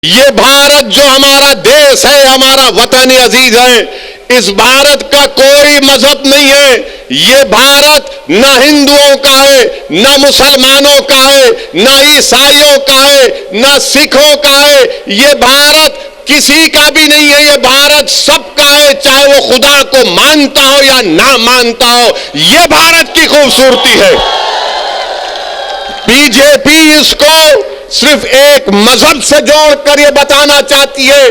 ये भारत जो हमारा देश है, हमारा वतन अजीज है, इस भारत का कोई मजहब नहीं है। ये भारत ना हिंदुओं का है, ना मुसलमानों का है, ना ईसाइयों का है, ना सिखों का है। ये भारत किसी का भी नहीं है। ये भारत सबका है, चाहे वो खुदा को मानता हो या ना मानता हो। ये भारत की खूबसूरती है। बीजेपी इसको सिर्फ एक मजहब से जोड़कर ये बताना चाहती है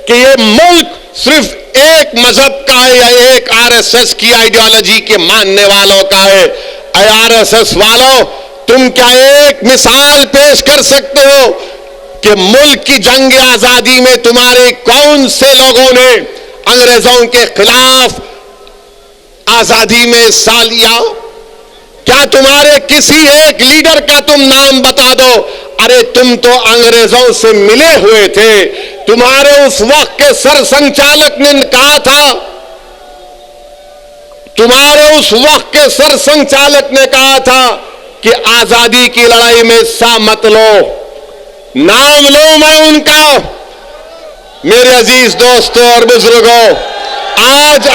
कि ये मुल्क सिर्फ एक मजहब का है या एक आरएसएस की आइडियोलॉजी के मानने वालों का है। आरएसएस वालों, तुम क्या एक मिसाल पेश कर सकते हो कि मुल्क की जंग आजादी में तुम्हारे कौन से लोगों ने अंग्रेजों के खिलाफ आजादी में हिस्सा लिया? क्या तुम्हारे किसी एक लीडर का तुम नाम बता दो। अरे तुम तो अंग्रेजों से मिले हुए थे। तुम्हारे उस वक्त के सरसंघचालक ने कहा था, तुम्हारे उस वक्त के सरसंघचालक ने कहा था कि आजादी की लड़ाई में हिस्सा मत लो। नाम लो मैं उनका। मेरे अजीज दोस्तों और बुजुर्गों, आज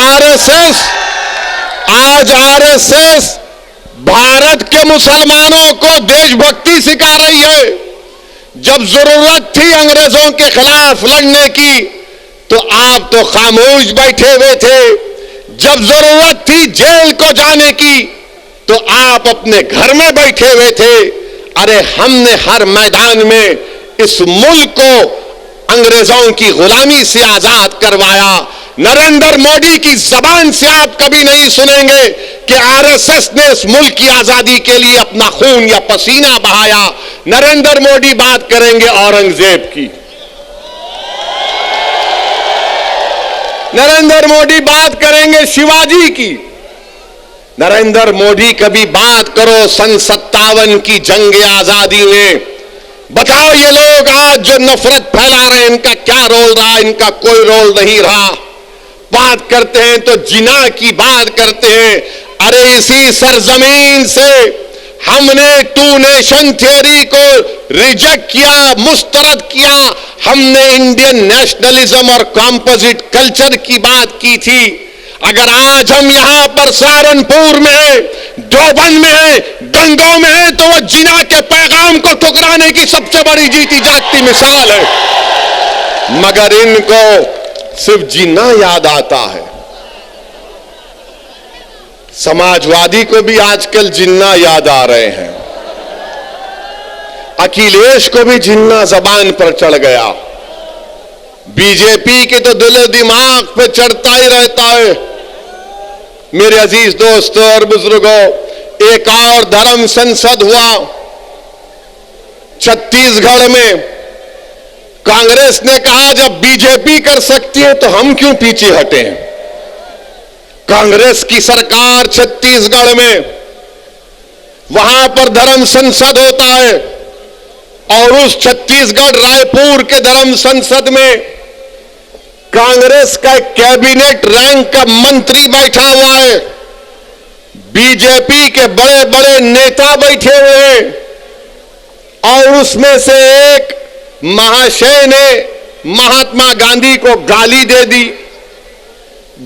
आरएसएस भारत के मुसलमानों को देशभक्ति सिखा रही है। जब जरूरत थी अंग्रेजों के खिलाफ लड़ने की तो आप तो खामोश बैठे हुए थे। जब जरूरत थी जेल को जाने की तो आप अपने घर में बैठे हुए थे। अरे हमने हर मैदान में इस मुल्क को अंग्रेजों की गुलामी से आजाद करवाया। नरेंद्र मोदी की जबान से आप कभी नहीं सुनेंगे कि आरएसएस ने इस मुल्क की आजादी के लिए अपना खून या पसीना बहाया। नरेंद्र मोदी बात करेंगे औरंगजेब की, नरेंद्र मोदी बात करेंगे शिवाजी की। नरेंद्र मोदी कभी बात करो सन 57 की जंग आजादी में। बताओ ये लोग आज जो नफरत फैला रहे हैं, इनका क्या रोल रहा? इनका कोई रोल नहीं रहा। बात करते हैं तो जिना की बात करते हैं। अरे इसी सरजमीन से हमने टू नेशन थ्योरी को रिजेक्ट किया, मुस्तरद किया। हमने इंडियन नेशनलिज्म और कॉम्पोजिट कल्चर की बात की थी। अगर आज हम यहां पर सहारनपुर में हैं, देवबंद में हैं, गंगों में हैं, तो वो जिना के पैगाम को ठुकराने की सबसे बड़ी जीती जागती मिसाल है। मगर इनको सिर्फ जिन्ना याद आता है। समाजवादी को भी आजकल जिन्ना याद आ रहे हैं। अखिलेश को भी जिन्ना जबान पर चढ़ गया। बीजेपी के तो दिल दिमाग पे चढ़ता ही रहता है। मेरे अजीज दोस्तों और बुजुर्गों, एक और धर्म संसद हुआ छत्तीसगढ़ में। कांग्रेस ने कहा जब बीजेपी कर सकती है तो हम क्यों पीछे हटे हैं। कांग्रेस की सरकार छत्तीसगढ़ में, वहां पर धर्म संसद होता है और उस छत्तीसगढ़ रायपुर के धर्म संसद में कांग्रेस का कैबिनेट रैंक का मंत्री बैठा हुआ है। बीजेपी के बड़े बड़े नेता बैठे हुए हैं और उसमें से एक महाशय ने महात्मा गांधी को गाली दे दी,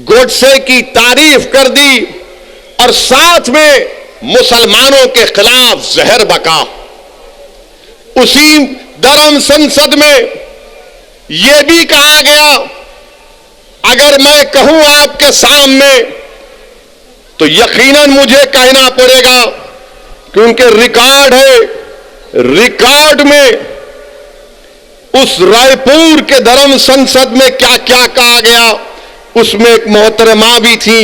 गोडसे की तारीफ कर दी और साथ में मुसलमानों के खिलाफ जहर बका। उसी धर्म संसद में यह भी कहा गया, अगर मैं कहूं आपके सामने तो यकीनन मुझे कहना पड़ेगा क्योंकि रिकॉर्ड है। रिकॉर्ड में उस रायपुर के धर्म संसद में क्या क्या कहा गया, उसमें एक मोहतरमा भी थी।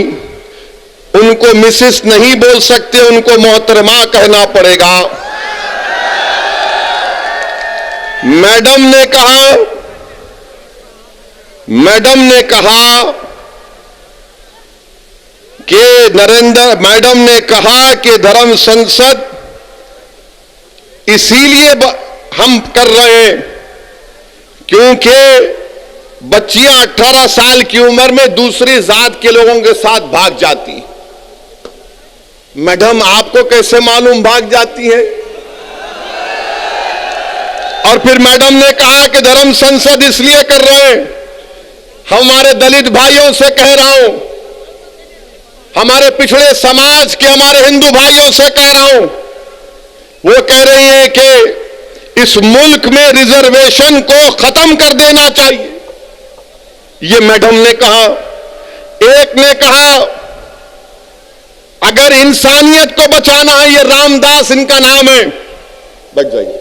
उनको मिसेस नहीं बोल सकते, उनको मोहतरमा कहना पड़ेगा। मैडम ने कहा मैडम ने कहा कि धर्म संसद इसीलिए हम कर रहे हैं क्योंकि बच्चियां 18 साल की उम्र में दूसरी जात के लोगों के साथ भाग जाती। मैडम आपको कैसे मालूम भाग जाती है? और फिर मैडम ने कहा कि धर्म संसद इसलिए कर रहे हैं, हमारे दलित भाइयों से कह रहा हूं, हमारे पिछड़े समाज के हमारे हिंदू भाइयों से कह रहा हूं, वो कह रही हैं कि इस मुल्क में रिजर्वेशन को खत्म कर देना चाहिए। ये मैडम ने कहा। एक ने कहा अगर इंसानियत को बचाना है, ये रामदास इनका नाम है, बच जाइए।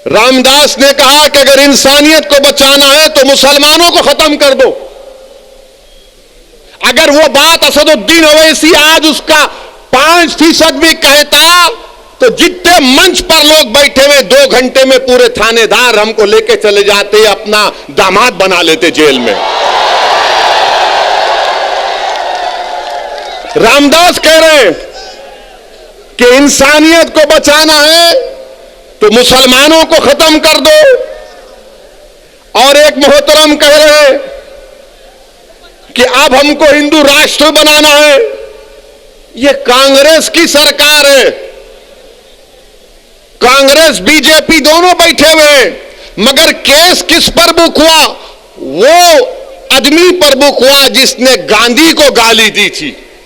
रामदास ने कहा कि अगर इंसानियत को बचाना है तो मुसलमानों को खत्म कर दो। अगर वो बात असदुद्दीन ओवैसी आज उसका 5% भी कहता तो जितने मंच पर लोग बैठे हुए 2 घंटे में पूरे थानेदार हमको लेके चले जाते, अपना दामाद बना लेते जेल में। रामदास कह रहे हैं कि इंसानियत को बचाना है तो मुसलमानों को खत्म कर दो। और एक मोहतरम कह रहे हैं कि अब हमको हिंदू राष्ट्र बनाना है। यह कांग्रेस की सरकार है, कांग्रेस बीजेपी दोनों बैठे हुए हैं, मगर केस किस पर बुक हुआ? वो आदमी पर बुक हुआ जिसने गांधी को गाली दी थी।